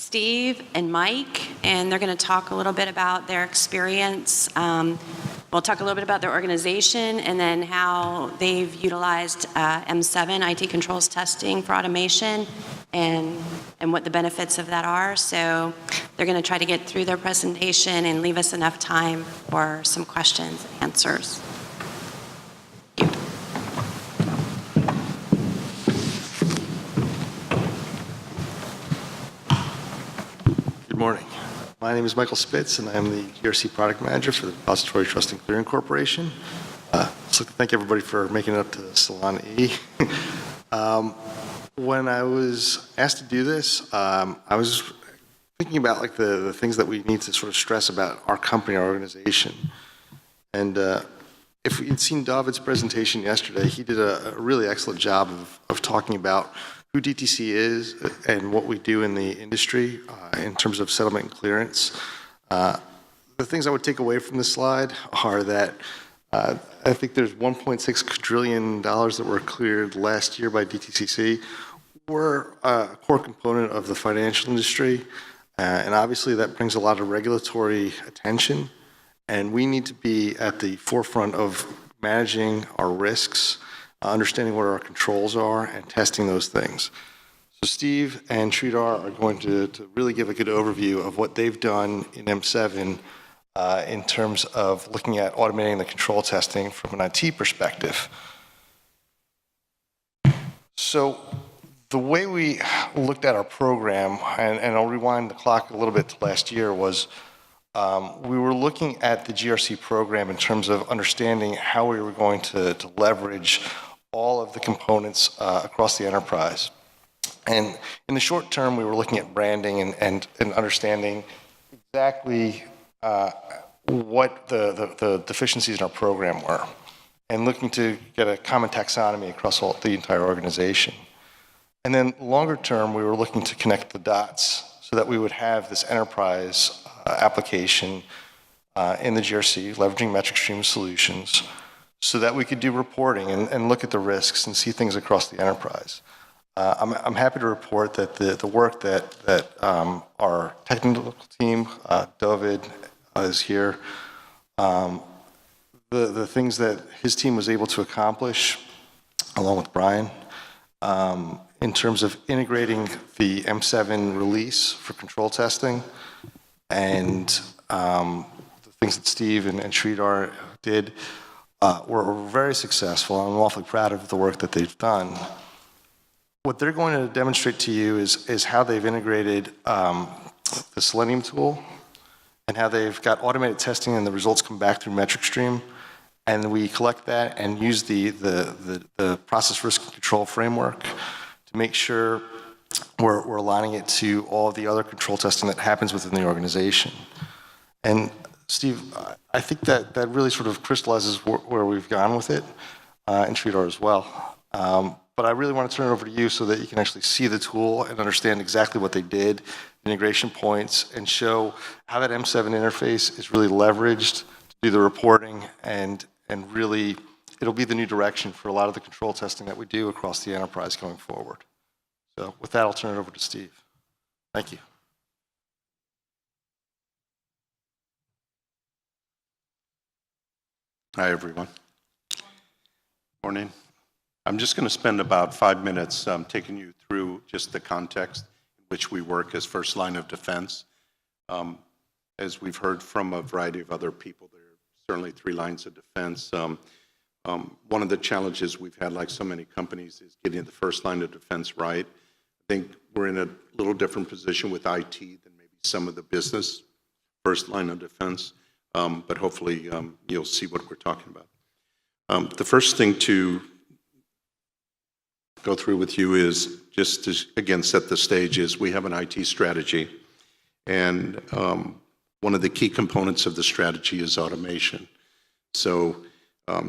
Steve and Mike, and they're going to talk a little bit about their experience. We'll talk a little bit about their organization and then how they've utilized M7 IT controls testing for automation and what the benefits of that are. So they're going to try to get through their presentation and leave us enough time for some questions and answers. Good morning. My name is Michael Spitz, and I'm the GRC Product Manager for the Depository Trust and Clearing Corporation. I'd just like to thank everybody for making it up to Salon E. When I was asked to do this, I was thinking about like the things that we need to sort of stress about our company, our organization. And if you'd seen David's presentation yesterday, he did a really excellent job of talking about who DTC is and what we do in the industry in terms of settlement and clearance. The things I would take away from this slide are that I think there's $1.6 trillion that were cleared last year by DTCC. We're a core component of the financial industry, and obviously that brings a lot of regulatory attention, and we need to be at the forefront of managing our risks, understanding what our controls are, and testing those things. So Steve and Sridhar are going to really give a good overview of what they've done in M7 in terms of looking at automating the control testing from an IT perspective. So the way we looked at our program, and I'll rewind the clock a little bit to last year, was we were looking at the GRC program in terms of understanding how we were going to leverage all of the components across the enterprise. And in the short term, we were looking at branding and understanding exactly what the deficiencies in our program were, and looking to get a common taxonomy across the entire organization. And then longer term, we were looking to connect the dots so that we would have this enterprise application in the GRC, leveraging MetricStream solutions, so that we could do reporting and look at the risks and see things across the enterprise. I'm happy to report that the work that our technical team, David is here, the things that his team was able to accomplish, along with Brian, in terms of integrating the M7 release for control testing, and the things that Steve and Sridhar did, were very successful. I'm awfully proud of the work that they've done. What they're going to demonstrate to you is how they've integrated the Selenium tool, and how they've got automated testing and the results come back through MetricStream, and we collect that and use the process risk and control framework to make sure we're aligning it to all of the other control testing that happens within the organization. And Steve, I think that really sort of crystallizes where we've gone with it, and Sridhar as well. But I really want to turn it over to you so that you can actually see the tool and understand exactly what they did, the integration points, and show how that M7 interface is really leveraged to do the reporting, and really it'll be the new direction for a lot of the control testing that we do across the enterprise going forward. So with that, I'll turn it over to Steve. Thank you. Hi, everyone. Morning. I'm just going to spend about 5 minutes taking you through just the context in which we work as first line of defense. As we've heard from a variety of other people, there are certainly 3 lines of defense. One of the challenges we've had, like so many companies, is getting the first line of defense right. I think we're in a little different position with IT than maybe some of the business first line of defense, but hopefully you'll see what we're talking about. The first thing to go through with you is just to, again, set the stage. Is we have an IT strategy, and one of the key components of the strategy is automation. So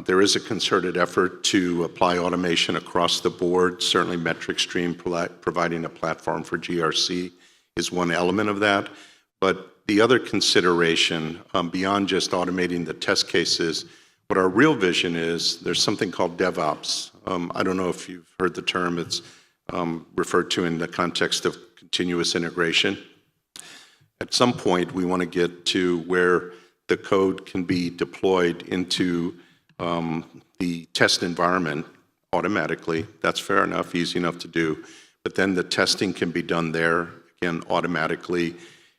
there is a concerted effort to apply automation across the board. Certainly MetricStream providing a platform for GRC is one element of that. But the other consideration, beyond just automating the test cases, what our real vision is, there's something called DevOps. I don't know if you've heard the term. It's referred to in the context of continuous integration. At some point, we want to get to where the code can be deployed into the test environment automatically. That's fair enough, easy enough to do. But then the testing can be done there, again, automatically.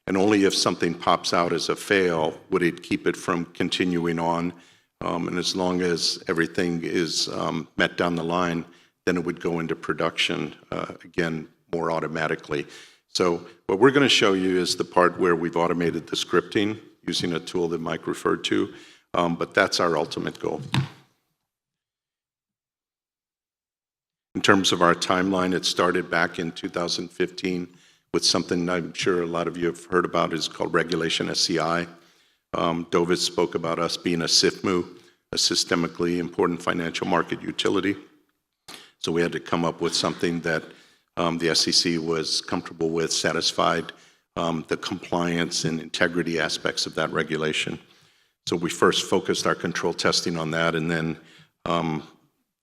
And only if something pops out as a fail would it keep it from continuing on. And as long as everything is met down the line, then it would go into production, again, more automatically. So what we're going to show you is the part where we've automated the scripting using a tool that Mike referred to, but that's our ultimate goal. In terms of our timeline, it started back in 2015 with something I'm sure a lot of you have heard about is called Regulation SCI. Dovis spoke about us being a SIFMU, a systemically important financial market utility. So we had to come up with something that the SEC was comfortable with, satisfied the compliance and integrity aspects of that regulation. So we first focused our control testing on that, and then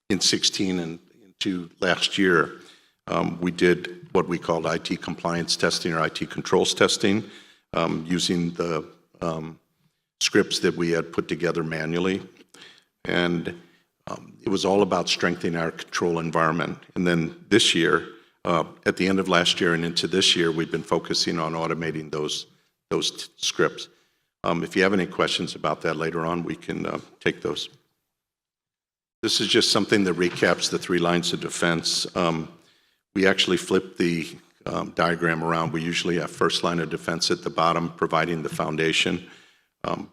in 16 and into last year, we did what we called IT compliance testing or IT controls testing, using the scripts that we had put together manually. And it was all about strengthening our control environment. And then this year, at the end of last year and into this year, we've been focusing on automating those scripts. If you have any questions about that later on, we can take those. This is just something that recaps the 3 lines of defense. We actually flipped the diagram around. We usually have first line of defense at the bottom, providing the foundation.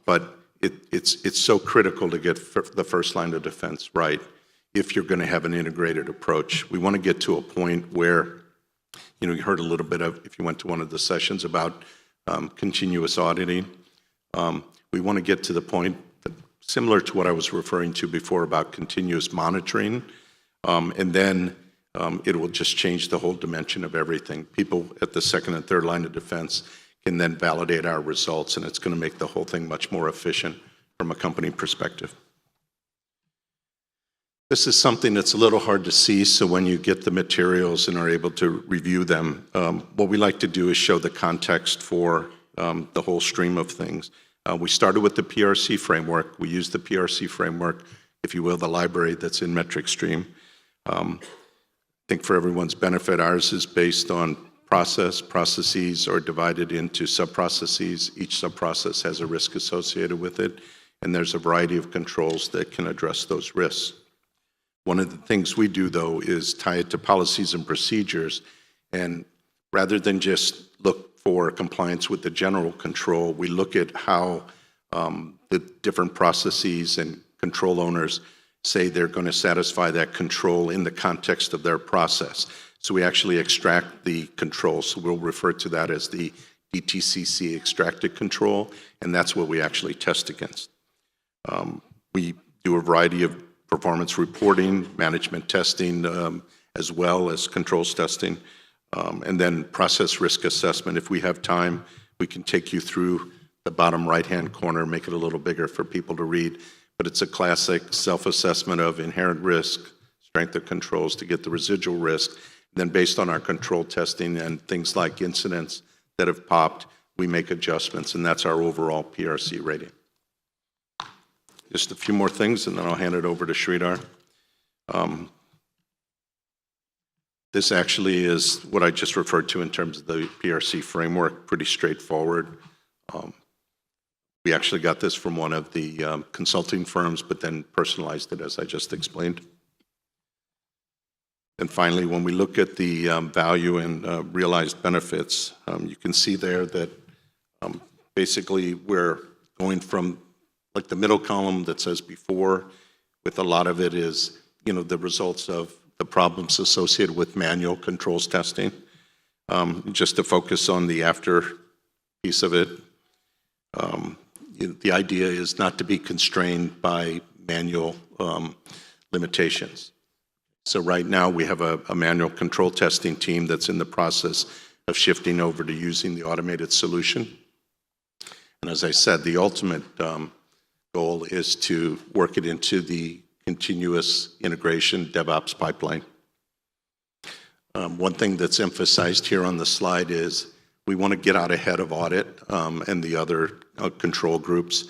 But it's so critical to get the first line of defense right if you're going to have an integrated approach. We want to get to a point where, you heard a little bit of, if you went to one of the sessions about continuous auditing. We want to get to the point that, similar to what I was referring to before about continuous monitoring, and then it will just change the whole dimension of everything. People at the second and third line of defense can then validate our results, and it's going to make the whole thing much more efficient from a company perspective. This is something that's a little hard to see, so when you get the materials and are able to review them, what we like to do is show the context for the whole stream of things. We started with the PRC framework. We used the PRC framework, if you will, the library that's in MetricStream. I think for everyone's benefit, ours is based on processes are divided into sub-processes. Each sub-process has a risk associated with it, and there's a variety of controls that can address those risks. One of the things we do, though, is tie it to policies and procedures, and rather than just look for compliance with the general control, we look at how the different processes and control owners say they're going to satisfy that control in the context of their process. So we actually extract the control. So we'll refer to that as the DTCC extracted control, and that's what we actually test against. We do a variety of performance reporting, management testing, as well as controls testing, and then process risk assessment. If we have time, we can take you through the bottom right-hand corner, make it a little bigger for people to read. But it's a classic self-assessment of inherent risk, strength of controls to get the residual risk. Then based on our control testing and things like incidents that have popped, we make adjustments, and that's our overall PRC rating. Just a few more things, and then I'll hand it over to Sridhar. This actually is what I just referred to in terms of the PRC framework, pretty straightforward. We actually got this from one of the consulting firms, but then personalized it as I just explained. And finally, when we look at the value and realized benefits, you can see there that basically we're going from like the middle column that says before, with a lot of it is, the results of the problems associated with manual controls testing. Just to focus on the after piece of it, the idea is not to be constrained by manual limitations. So right now we have a manual control testing team that's in the process of shifting over to using the automated solution. And as I said, the ultimate goal is to work it into the continuous integration DevOps pipeline. One thing that's emphasized here on the slide is we want to get out ahead of audit and the other control groups.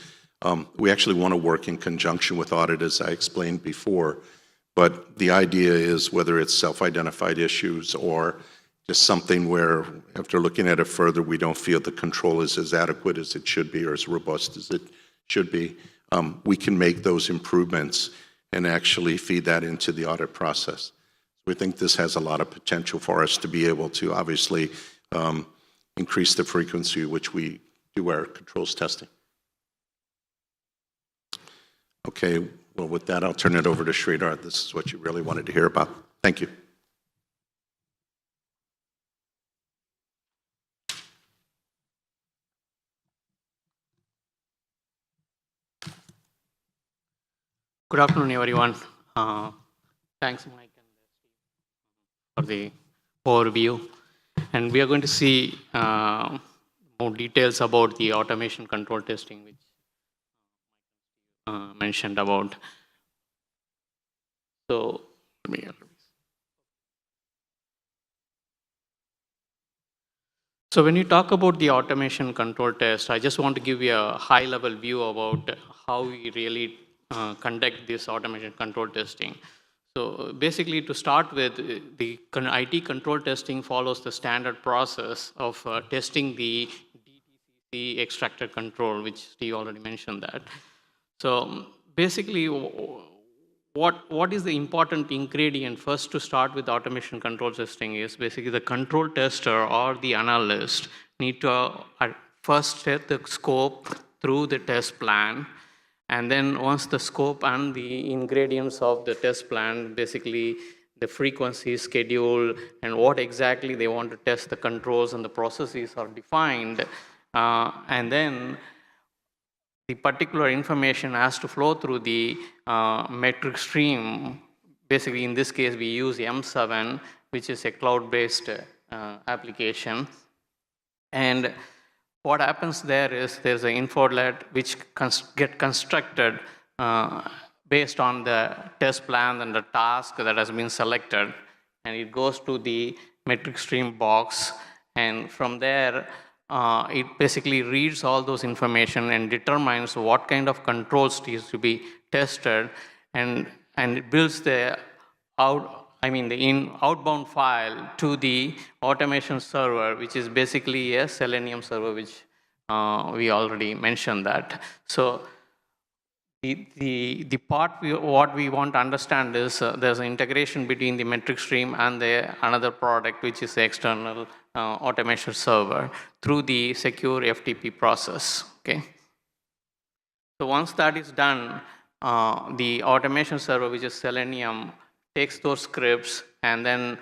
We actually want to work in conjunction with audit, as I explained before. But the idea is whether it's self-identified issues or just something where, after looking at it further, we don't feel the control is as adequate as it should be or as robust as it should be, we can make those improvements and actually feed that into the audit process. We think this has a lot of potential for us to be able to obviously increase the frequency at which we do our controls testing. Okay, well, with that, I'll turn it over to Sridhar. This is what you really wanted to hear about. Thank you. Good afternoon, everyone. Thanks, Mike, for the overview. And we are going to see more details about the automation control testing, which mentioned about. So, when you talk about the automation control test, I just want to give you a high-level view about how we really conduct this automation control testing. So basically, to start with, the IT control testing follows the standard process of testing the DTCC extractor control, which Steve already mentioned that. So basically, what is the important ingredient first to start with automation control testing is basically the control tester or the analyst need to first set the scope through the test plan. And then once the scope and the ingredients of the test plan, basically the frequency, schedule, and what exactly they want to test the controls and the processes are defined. And then the particular information has to flow through the MetricStream. Basically, in this case, we use M7, which is a cloud-based application. And what happens there is there's an infolet which get constructed based on the test plan and the task that has been selected. And it goes to the MetricStream box. And from there, it basically reads all those information and determines what kind of controls needs to be tested. And it builds the outbound file to the automation server, which is basically a Selenium server, which we already mentioned that. So the part what we want to understand is there's an integration between the MetricStream and another product, which is the external automation server through the secure FTP process. Okay. So once that is done, the automation server, which is Selenium, takes those scripts and then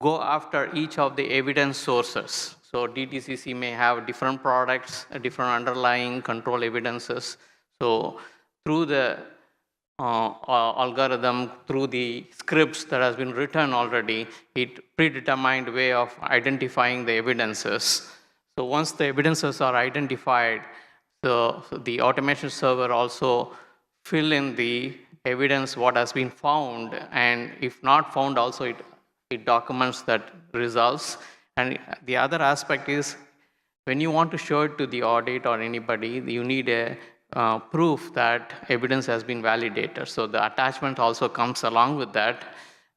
go after each of the evidence sources. So DTCC may have different products, different underlying control evidences. So through the algorithm, through the scripts that has been written already, it predetermined way of identifying the evidences. So once the evidences are identified, the automation server also fill in the evidence what has been found, and if not found also it documents that results. And the other aspect is when you want to show it to the audit or anybody, you need a proof that evidence has been validated. So the attachment also comes along with that,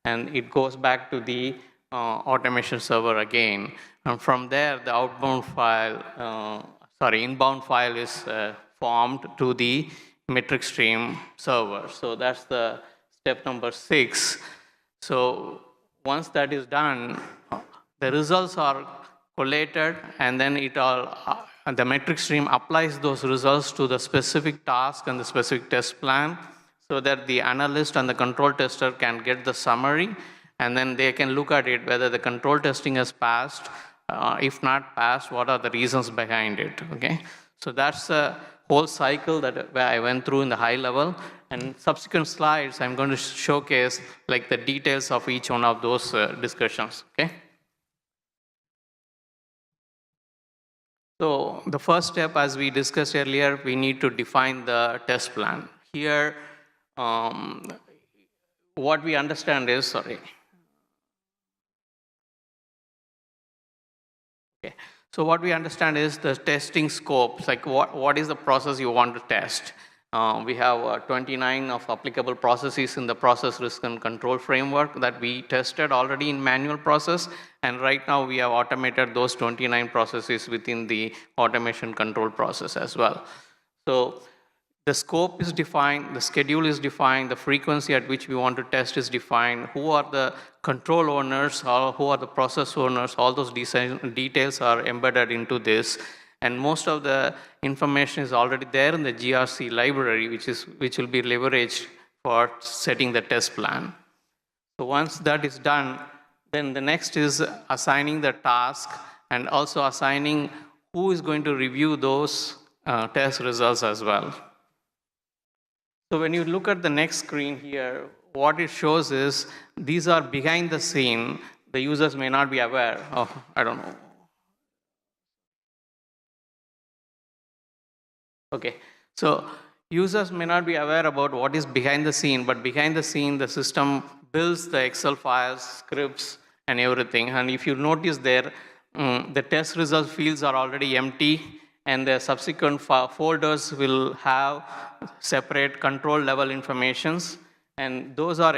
and it goes back to the automation server again. And from there, the inbound file is formed to the MetricStream server. So that's the step number 6. So once that is done, the results are collated, and then the MetricStream applies those results to the specific task and the specific test plan, so that the analyst and the control tester can get the summary, and then they can look at it whether the control testing has passed. If not passed, what are the reasons behind it? Okay, so that's the whole cycle that I went through in the high level. And subsequent slides, I'm going to showcase like the details of each one of those discussions. Okay. So the first step, as we discussed earlier, we need to define the test plan. Here, what we understand is, Okay. So what we understand is the testing scopes, like what is the process you want to test. We have 29 of applicable processes in the process risk and control framework that we tested already in manual process, and right now we have automated those 29 processes within the automation control process as well. So the scope is defined, the schedule is defined, the frequency at which we want to test is defined, who are the control owners, or who are the process owners, all those details are embedded into this. And most of the information is already there in the GRC library, which will be leveraged for setting the test plan. So once that is done, then the next is assigning the task and also assigning who is going to review those test results as well. So when you look at the next screen here, what it shows is these are behind the scene. The users may not be aware of, I don't know. Okay, so users may not be aware about what is behind the scene, but behind the scene, the system builds the Excel files, scripts, and everything. And if you notice there, the test result fields are already empty, and the subsequent folders will have separate control level informations, and those are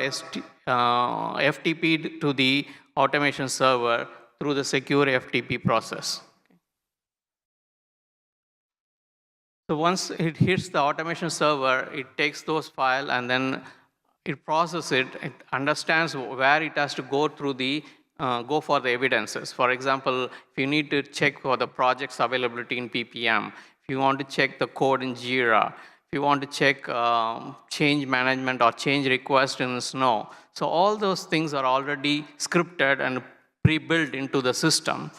FTP'd to the automation server through the secure FTP process. So once it hits the automation server, it takes those files and then it processes it. It understands where it has to go through the go for the evidences. For example, if you need to check for the project's availability in PPM, if you want to check the code in Jira, if you want to check change management or change request in Snow. So all those things are already scripted and pre-built into the system.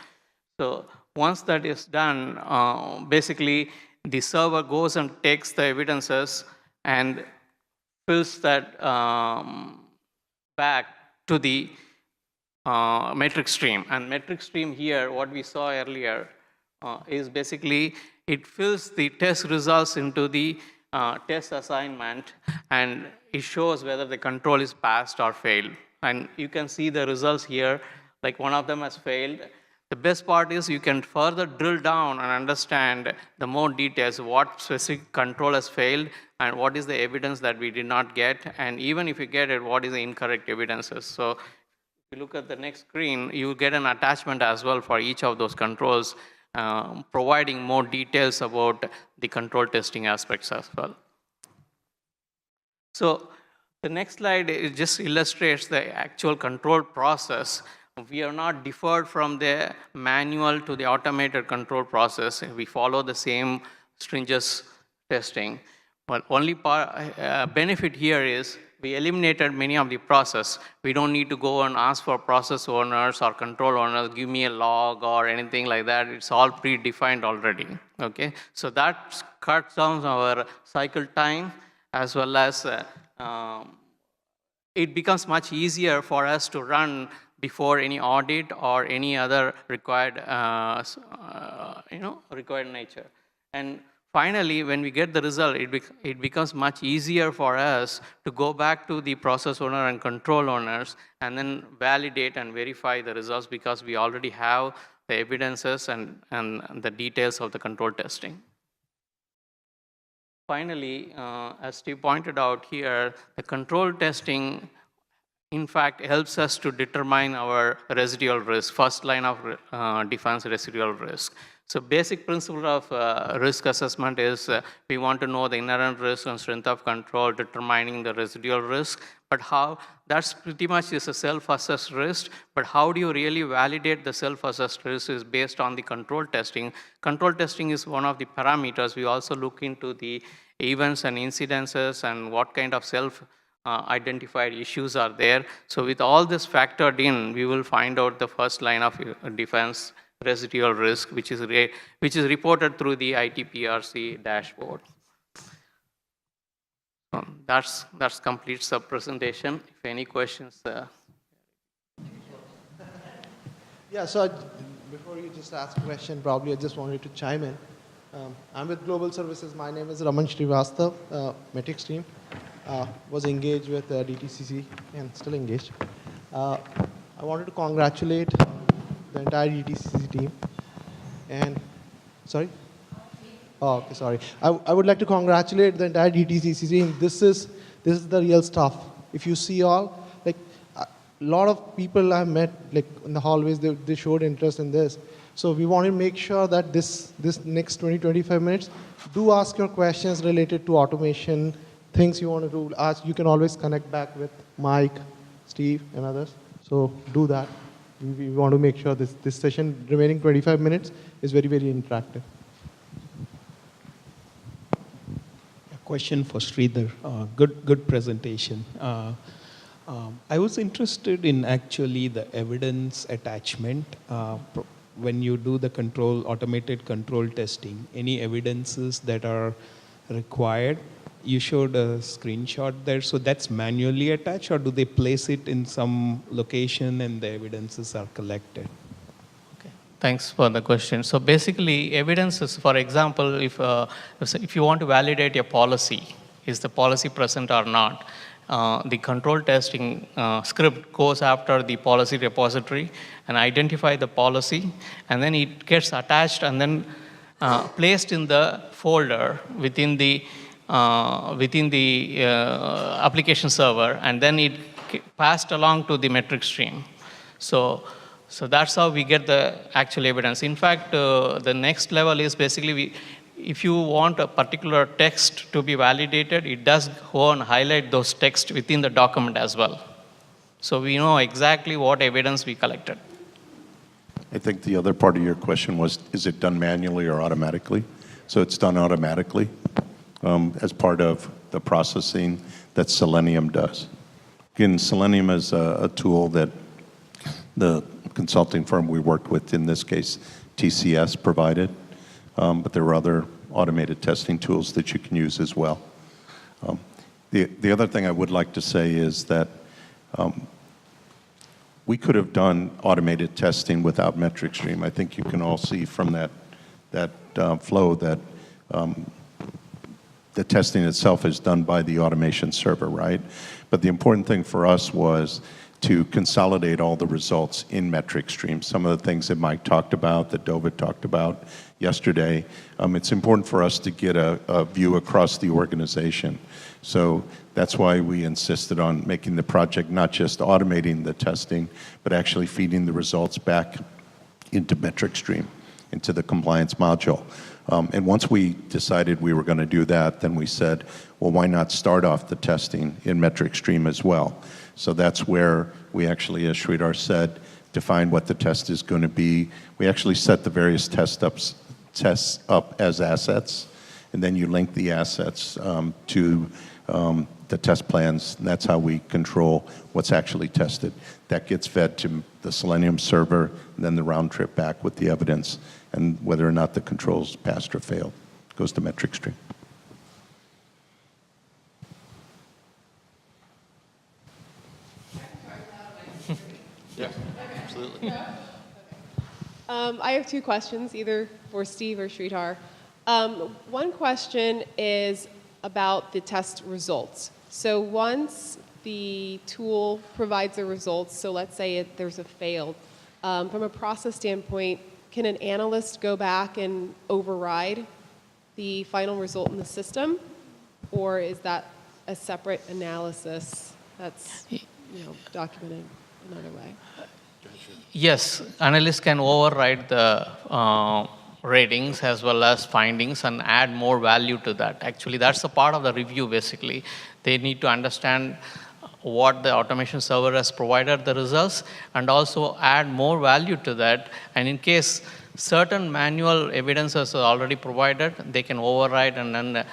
So once that is done, basically the server goes and takes the evidences and fills that back to the MetricStream. And MetricStream here, what we saw earlier, is basically it fills the test results into the test assignment, and it shows whether the control is passed or failed. And you can see the results here, like one of them has failed. The best part is you can further drill down and understand the more details, what specific control has failed and what is the evidence that we did not get. And even if you get it, what is the incorrect evidences. So if you look at the next screen, you get an attachment as well for each of those controls, providing more details about the control testing aspects as well. So the next slide, it just illustrates the actual control process. We are not deferred from the manual to the automated control process. We follow the same stringent testing. But only benefit here is we eliminated many of the process. We don't need to go and ask for process owners or control owners, give me a log or anything like that. It's all predefined already, okay? So that cuts down our cycle time, as well as it becomes much easier for us to run before any audit or any other required, required nature. And finally, when we get the result, it becomes much easier for us to go back to the process owner and control owners and then validate and verify the results, because we already have the evidences and the details of the control testing. Finally, as Steve pointed out here, the control testing, in fact, helps us to determine our residual risk, first line of defense residual risk. So basic principle of risk assessment is we want to know the inherent risk and strength of control, determining the residual risk. But how, that's pretty much is a self-assessed risk, but how do you really validate the self-assessed risk is based on the control testing. Control testing is one of the parameters. We also look into the events and incidences and what kind of identified issues are there. So with all this factored in, we will find out the first line of defense residual risk, which is reported through the ITPRC dashboard. That completes the presentation. If any questions. Yeah, so before you just ask a question, probably I just wanted to chime in. I'm with Global Services. My name is Raman Shrivastav, MetricStream. Was engaged with DTCC and still engaged. I wanted to congratulate the entire DTCC team And, sorry? Oh, okay, sorry. I would like to congratulate the entire DTCC team. This is the real stuff. If you see all, like, a lot of people I've met, like, in the hallways, they showed interest in this. So we want to make sure that this next 20, 25 minutes, do ask your questions related to automation, things you want to do. Ask, you can always connect back with Mike, Steve, and others. So do that. We want to make sure this session, remaining 25 minutes, is very, very interactive. Question for Sridhar. Good presentation. I was interested in actually the evidence attachment. When you do the automated control testing, any evidences that are required? You showed a screenshot there, so that's manually attached, or do they place it in some location and the evidences are collected? Thanks for the question. So basically, evidence is, for example, if you want to validate a policy, is the policy present or not, the control testing script goes after the policy repository and identify the policy, and then it gets attached and then placed in the folder within the application server, and then it passed along to the MetricStream. So that's how we get the actual evidence. In fact, the next level is basically if you want a particular text to be validated, it does go and highlight those texts within the document as well. So we know exactly what evidence we collected. I think the other part of your question was, is it done manually or automatically? So it's done automatically as part of the processing that Selenium does. Again, Selenium is a tool that the consulting firm we worked with, in this case, TCS, provided. But there are other automated testing tools that you can use as well. The other thing I would like to say is that we could have done automated testing without MetricStream. I think you can all see from that flow that the testing itself is done by the automation server, right? But the important thing for us was to consolidate all the results in MetricStream. Some of the things that Mike talked about, that Dova talked about yesterday, it's important for us to get a view across the organization. So that's why we insisted on making the project not just automating the testing, but actually feeding the results back into MetricStream, into the compliance module. And once we decided we were going to do that, then we said, well, why not start off the testing in MetricStream as well? So that's where we actually, as Sridhar said, define what the test is going to be. We actually set the various tests up as assets, and then you link the assets to the test plans. And that's how we control what's actually tested. That gets fed to the Selenium server, and then the round trip back with the evidence, and whether or not the controls passed or failed goes to MetricStream. Yeah, absolutely. I have two questions, either for Steve or Sridhar. One question is about the test results. So once the tool provides the results, so let's say there's a failed, from a process standpoint, can an analyst go back and override the final result in the system? Or is that a separate analysis that's documented another way? Yes, analysts can override the ratings as well as findings and add more value to that. Actually, that's a part of the review, basically. They need to understand what the automation server has provided the results and also add more value to that. And in case certain manual evidences are already provided, they can override and then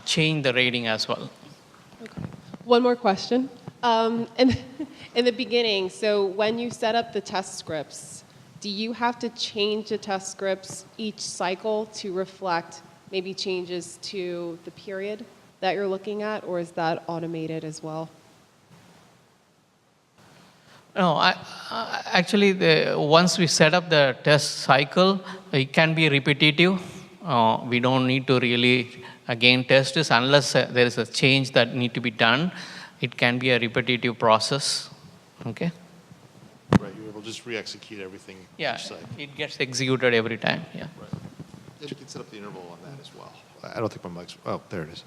change the rating as well. Okay. One more question. In the beginning, so when you set up the test scripts, do you have to change the test scripts each cycle to reflect maybe changes to the period that you're looking at, or is that automated as well? No, actually, once we set up the test cycle, it can be repetitive. We don't need to really again test this unless there is a change that need to be done. It can be a repetitive process. Okay. Right, you're able just re-execute everything Yeah, each site. it gets executed every time, yeah. You can set up the interval on that as well. I don't think my mic's, oh, there it is.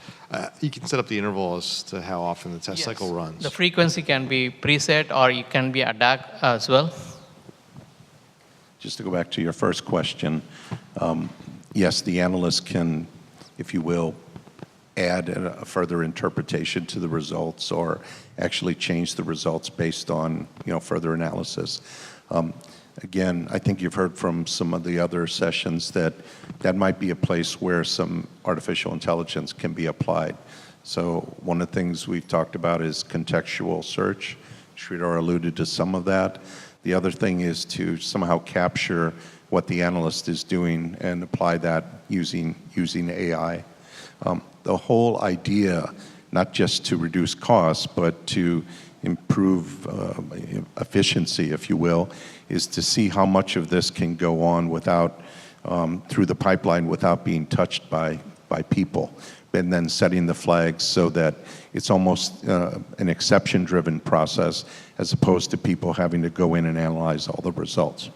You can set up the interval as to how often the test cycle runs. The frequency can be preset or it can be adapt as well. Just to go back to your first question, yes, the analyst can, if you will, add a further interpretation to the results or actually change the results based on, further analysis. Again, I think you've heard from some of the other sessions that might be a place where some artificial intelligence can be applied. So one of the things we've talked about is contextual search. Sridhar alluded to some of that. The other thing is to somehow capture what the analyst is doing and apply that using AI. The whole idea, not just to reduce costs, but to improve efficiency, if you will, is to see how much of this can go on without, through the pipeline without being touched by people, and then setting the flags so that it's almost an exception-driven process as opposed to people having to go in and analyze all the results.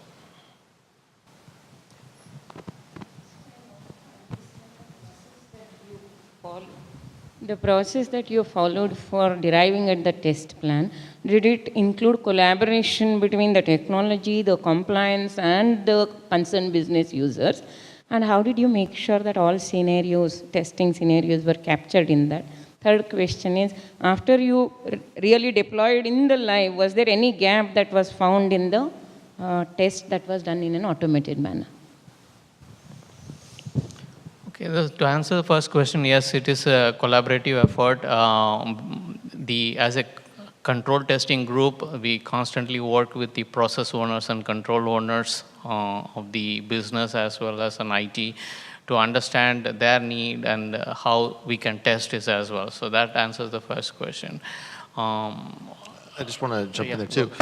The process that you followed for deriving at the test plan, did it include collaboration between the technology, the compliance, and the concerned business users? And how did you make sure that all scenarios, testing scenarios, were captured in that? Third question is, after you really deployed in the live, was there any gap that was found in the test that was done in an automated manner? Okay, to answer the first question, yes, it is a collaborative effort. As a control testing group, we constantly work with the process owners and control owners of the business as well as an IT to understand their need and how we can test this as well. So that answers the first question. I just want to jump in there too.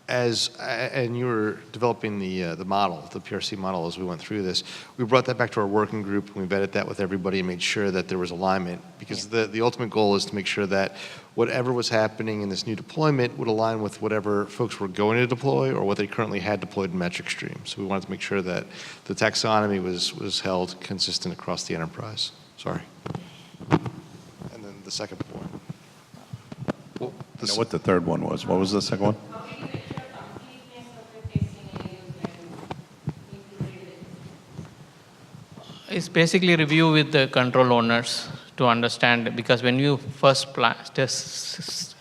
And you were developing the model, the PRC model, as we went through this. We brought that back to our working group, and we vetted that with everybody and made sure that there was alignment, because the ultimate goal is to make sure that whatever was happening in this new deployment would align with whatever folks were going to deploy or what they currently had deployed in MetricStream. So we wanted to make sure that the taxonomy was held consistent across the enterprise. Sorry. And then the second point. Well, you know what the third one was? What was the second one? It's basically review with the control owners to understand, because when you first plan test,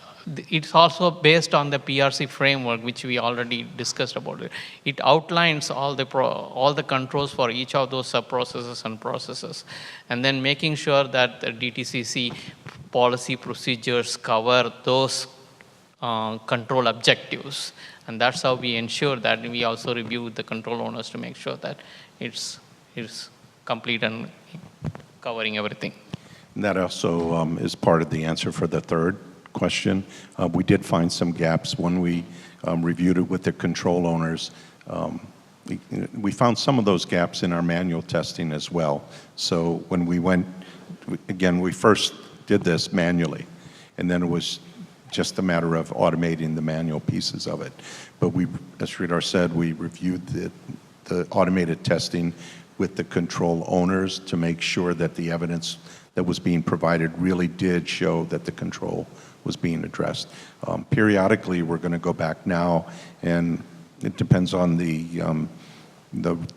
it's also based on the PRC framework, which we already discussed about it. It outlines all the controls for each of those sub-processes and processes, and then making sure that the DTCC policy procedures cover those control objectives. And that's how we ensure that we also review with the control owners to make sure that it's complete and covering everything. And that also is part of the answer for the third question. We did find some gaps when we reviewed it with the control owners. We found some of those gaps in our manual testing as well. So when we went, again, we first did this manually, and then it was just a matter of automating the manual pieces of it. But we, as Sridhar said, we reviewed the automated testing with the control owners to make sure that the evidence that was being provided really did show that the control was being addressed. Periodically, we're going to go back now, and it depends on the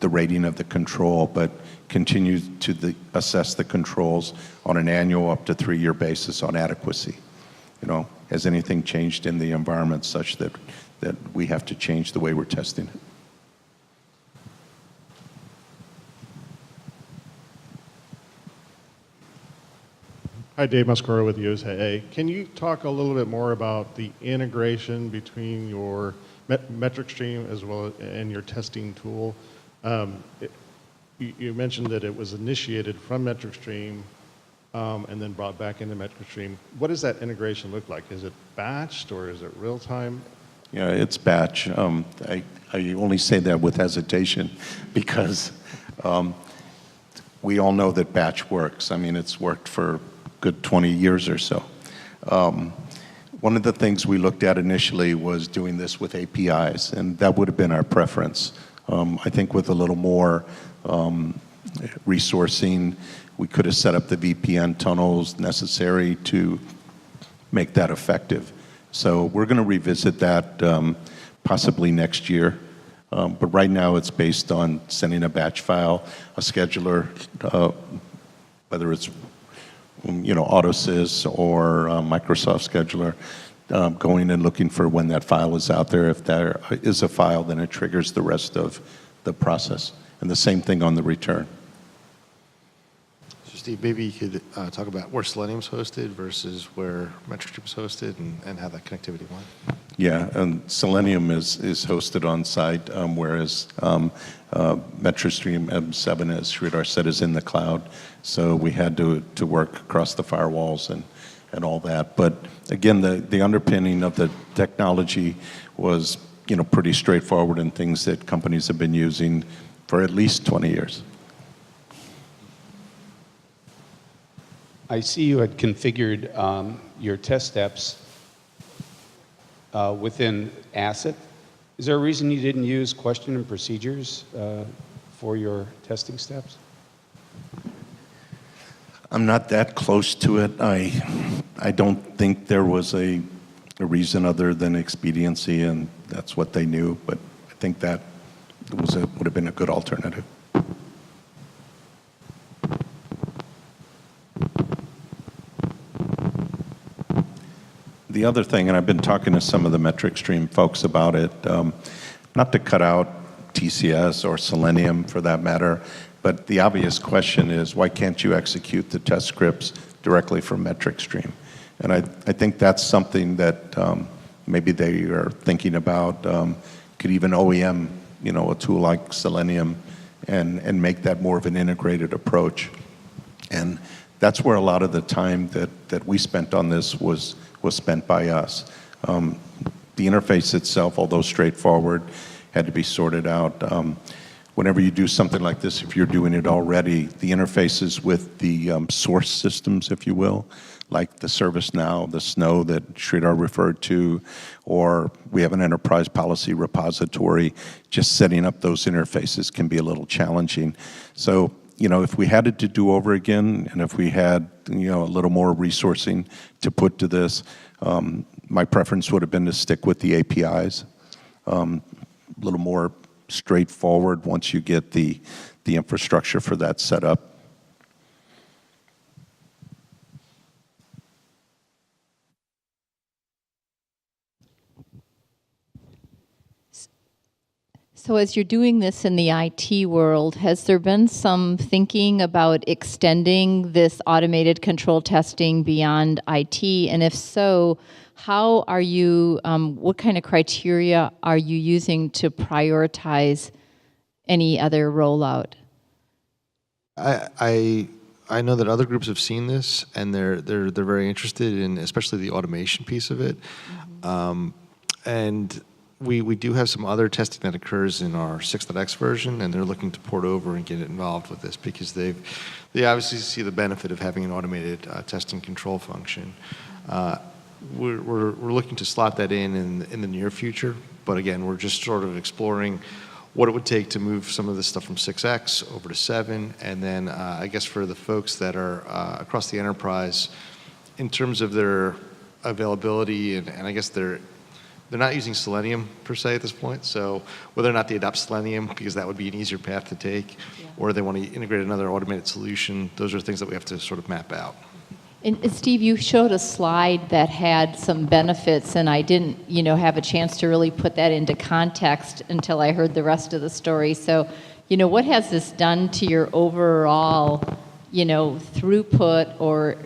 rating of the control, but continue to assess the controls on an annual up to 3-year basis on adequacy. Has anything changed in the environment such that we have to change the way we're testing it? Hi, Dave Muscoro with USA. Can you talk a little bit more about the integration between your MetricStream as well and your testing tool? You mentioned that it was initiated from MetricStream and then brought back into MetricStream. What does that integration look like? Is it batched or is it real time? Yeah, it's batch. I only say that with hesitation because we all know that batch works. I mean, it's worked for good 20 years or so. one of the things we looked at initially was doing this with APIs, and that would have been our preference. I think with a little more resourcing, we could have set up the VPN tunnels necessary to make that effective. So we're going to revisit that possibly next year. But right now it's based on sending a batch file, a scheduler, whether it's AutoSys or Microsoft Scheduler, going and looking for when that file is out there. If there is a file, then it triggers the rest of the process. And the same thing on the return. So Steve, maybe you could talk about where Selenium's hosted versus where MetricStream is hosted and how that connectivity went. Yeah, and Selenium is hosted on site, whereas MetricStream M7, as Sridhar said, is in the cloud. So we had to work across the firewalls and all that. But again, the underpinning of the technology was pretty straightforward and things that companies have been using for at least 20 years. I see you had configured your test steps within ACID. Is there a reason you didn't use question and procedures for your testing steps? I'm not that close to it. I don't think there was a reason other than expediency, and that's what they knew. But I think that would have been a good alternative. The other thing, and I've been talking to some of the MetricStream folks about it, not to cut out TCS or Selenium for that matter, but the obvious question is, why can't you execute the test scripts directly from MetricStream? And I think that's something that maybe they are thinking about. Could even OEM, a tool like Selenium and make that more of an integrated approach. And that's where a lot of the time that we spent on this was spent by us. The interface itself, although straightforward, had to be sorted out. Whenever you do something like this, if you're doing it already, the interfaces with the source systems, if you will, like the ServiceNow, the Snow that Sridhar referred to, or we have an enterprise policy repository, just setting up those interfaces can be a little challenging. So, if we had it to do over again, and if we had, a little more resourcing to put to this, my preference would have been to stick with the APIs. A little more straightforward once you get the infrastructure for that set up. So as you're doing this in the IT world, has there been some thinking about extending this automated control testing beyond IT? And if so, how are you, what kind of criteria are you using to prioritize any other rollout? I know that other groups have seen this, and they're very interested in, especially the automation piece of it. Mm-hmm. And we do have some other testing that occurs in our 6.x version, and they're looking to port over and get involved with this because they obviously see the benefit of having an automated testing control function. We're looking to slot that in the near future, but again, we're just sort of exploring what it would take to move some of this stuff from 6x over to 7, and then I guess for the folks that are across the enterprise, in terms of their availability, and I guess they're not using Selenium per se at this point, so whether or not they adopt Selenium, because that would be an easier path to take, or they want to integrate another automated solution, those are things that we have to sort of map out. And Steve, you showed a slide that had some benefits, and I didn't, have a chance to really put that into context until I heard the rest of the story. So, what has this done to your overall, throughput or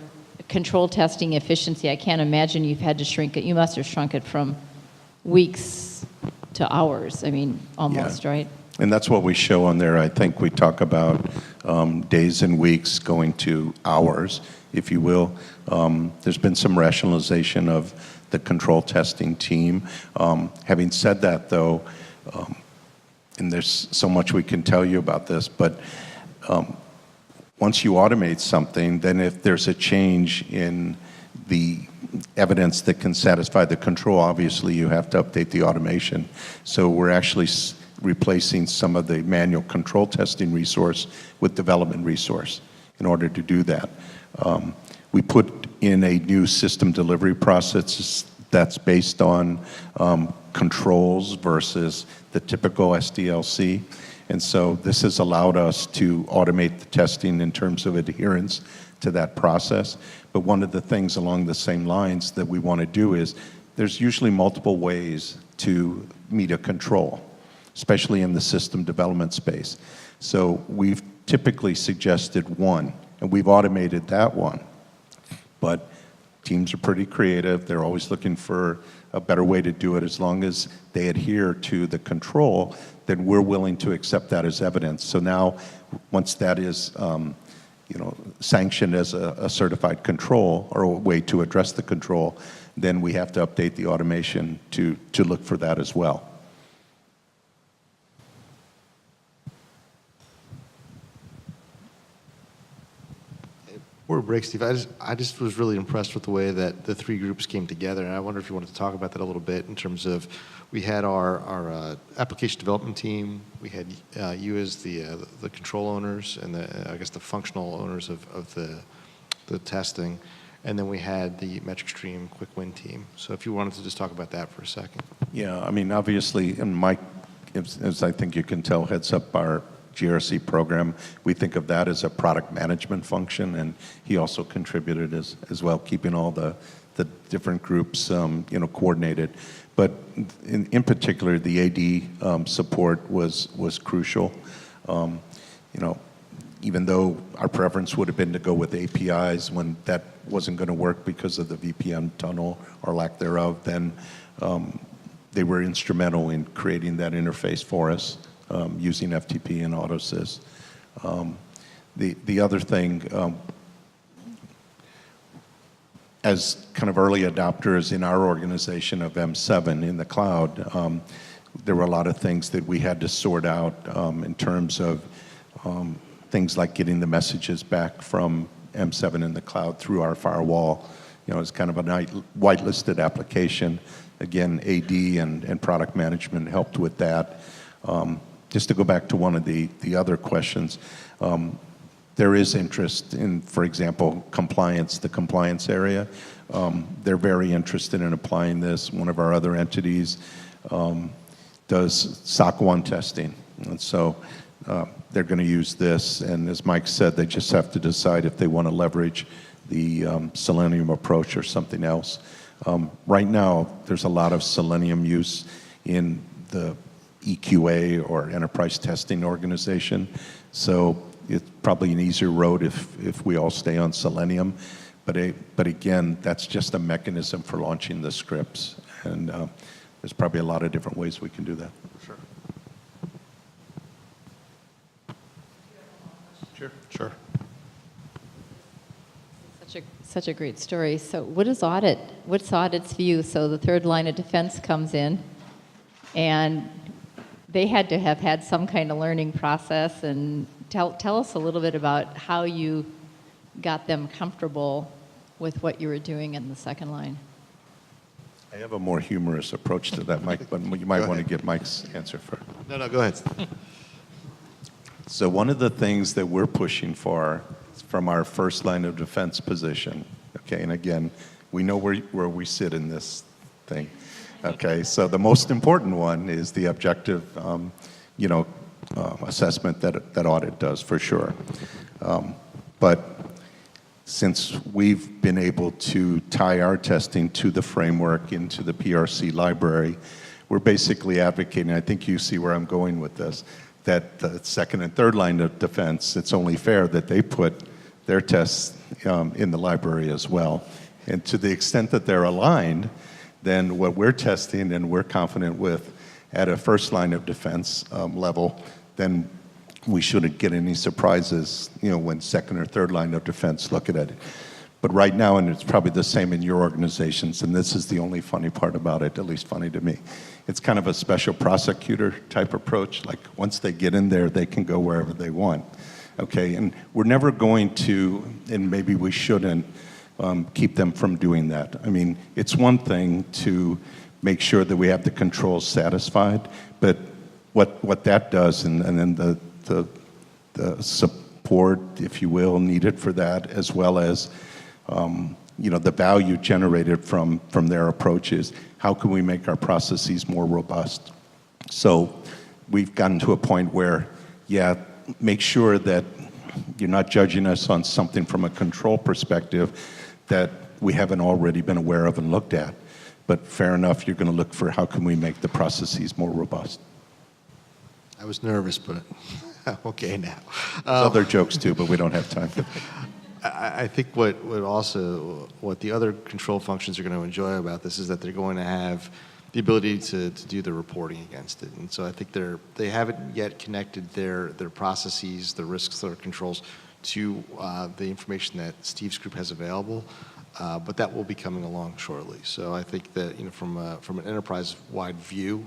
control testing efficiency? I can't imagine you've had to shrink it. You must have shrunk it from weeks to hours. I mean, almost, Yeah. right? And that's what we show on there. I think we talk about days and weeks going to hours, if you will. There's been some rationalization of the control testing team. Having said that, though, and there's so much we can tell you about this, but once you automate something, then if there's a change in the evidence that can satisfy the control, obviously you have to update the automation. So we're actually replacing some of the manual control testing resource with development resource in order to do that. We put in a new system delivery process that's based on controls versus the typical SDLC. And so this has allowed us to automate the testing in terms of adherence to that process. But one of the things along the same lines that we want to do is there's usually multiple ways to meet a control, especially in the system development space. So we've typically suggested one, and we've automated that one. But teams are pretty creative. They're always looking for a better way to do it. As long as they adhere to the control, then we're willing to accept that as evidence. So now, once that is sanctioned as a certified control or a way to address the control, then we have to update the automation to look for that as well. Before we break, Steve, I just was really impressed with the way that the three groups came together, and I wonder if you wanted to talk about that a little bit in terms of, we had our application development team, we had you as the control owners and I guess the functional owners of the testing, and then we had the MetricStream quick win team. So if you wanted to just talk about that for a second. Yeah, I mean, obviously, and Mike, as I think you can tell, heads up our GRC program. We think of that as a product management function, and he also contributed as well, keeping all the different groups coordinated. But in particular, the AD support was crucial. Even though our preference would have been to go with APIs, when that wasn't going to work because of the VPN tunnel or lack thereof, then they were instrumental in creating that interface for us. Using FTP and AutoSys. The other thing, as kind of early adopters in our organization of M7 in the cloud, there were a lot of things that we had to sort out in terms of things like getting the messages back from M7 in the cloud through our firewall. It's kind of a whitelisted application. Again, AD and product management helped with that. Just to go back to one of the other questions, there is interest in, for example, compliance, the compliance area. They're very interested in applying this. One of our other entities does SOC 1 testing. And so they're going to use this. And as Mike said, they just have to decide if they want to leverage the Selenium approach or something else. Right now, there's a lot of Selenium use in the EQA or enterprise testing organization. So it's probably an easier road if we all stay on Selenium. But again, that's just a mechanism for launching the scripts. And there's probably a lot of different ways we can do that. Sure. Such a great story. So what's audit's view? So the third line of defense comes in, and they had to have had some kind of learning process. And tell us a little bit about how you got them comfortable with what you were doing in the second line. I have a more humorous approach to that, Mike, but you might want to get Mike's answer first. No, go ahead. So one of the things that we're pushing for from our first line of defense position, okay, and again, we know where we sit in this thing. Okay, so the most important one is the objective, assessment that audit does, for sure. But since we've been able to tie our testing to the framework into the PRC library, we're basically advocating, I think you see where I'm going with this, that the second and third line of defense, it's only fair that they put their tests in the library as well. And to the extent that they're aligned, then what we're testing and we're confident with at a first line of defense level, then we shouldn't get any surprises, when second or third line of defense look at it. But right now, and it's probably the same in your organizations, and this is the only funny part about it, at least funny to me, it's kind of a special prosecutor type approach. Like once they get in there, they can go wherever they want. Okay, and we're never going to, and maybe we shouldn't, keep them from doing that. I mean, it's one thing to make sure that we have the controls satisfied, but what that does, and then the support, if you will, needed for that, as well as the value generated from their approaches. How can we make our processes more robust? So we've gotten to a point where, make sure that you're not judging us on something from a control perspective that we haven't already been aware of and looked at. But fair enough, you're going to look for how can we make the processes more robust. I was nervous, but I'm okay now. There's other jokes too, but we don't have time. I think what the other control functions are going to enjoy about this is that they're going to have the ability to do the reporting against it. And so I think they haven't yet connected their processes, the risks, their controls to the information that Steve's group has available, but that will be coming along shortly. So I think that from an enterprise-wide view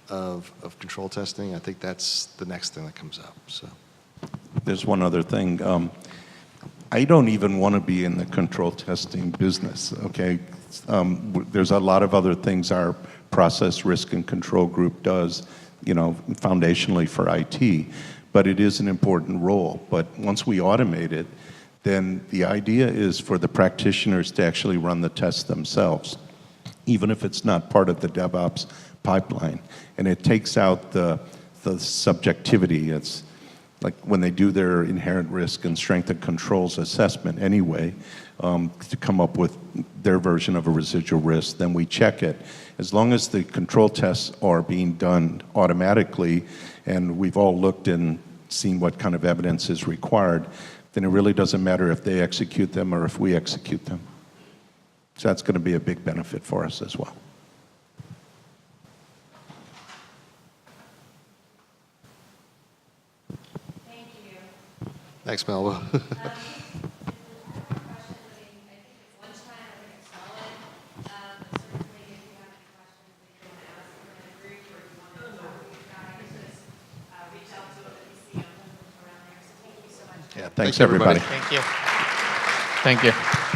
of control testing, I think that's the next thing that comes up. So there's one other thing. I don't even want to be in the control testing business, okay? There's a lot of other things our process risk and control group does, foundationally for IT, but it is an important role. But once we automate it, then the idea is for the practitioners to actually run the tests themselves, even if it's not part of the DevOps pipeline. And it takes out the subjectivity. It's like when they do their inherent risk and strength and controls assessment anyway, to come up with their version of a residual risk, then we check it. As long as the control tests are being done automatically, and we've all looked and seen what kind of evidence is required, then it really doesn't matter if they execute them or if we execute them. So that's going to be a big benefit for us as well. thanks, Melba. Thanks everybody. Thank you. Thank you.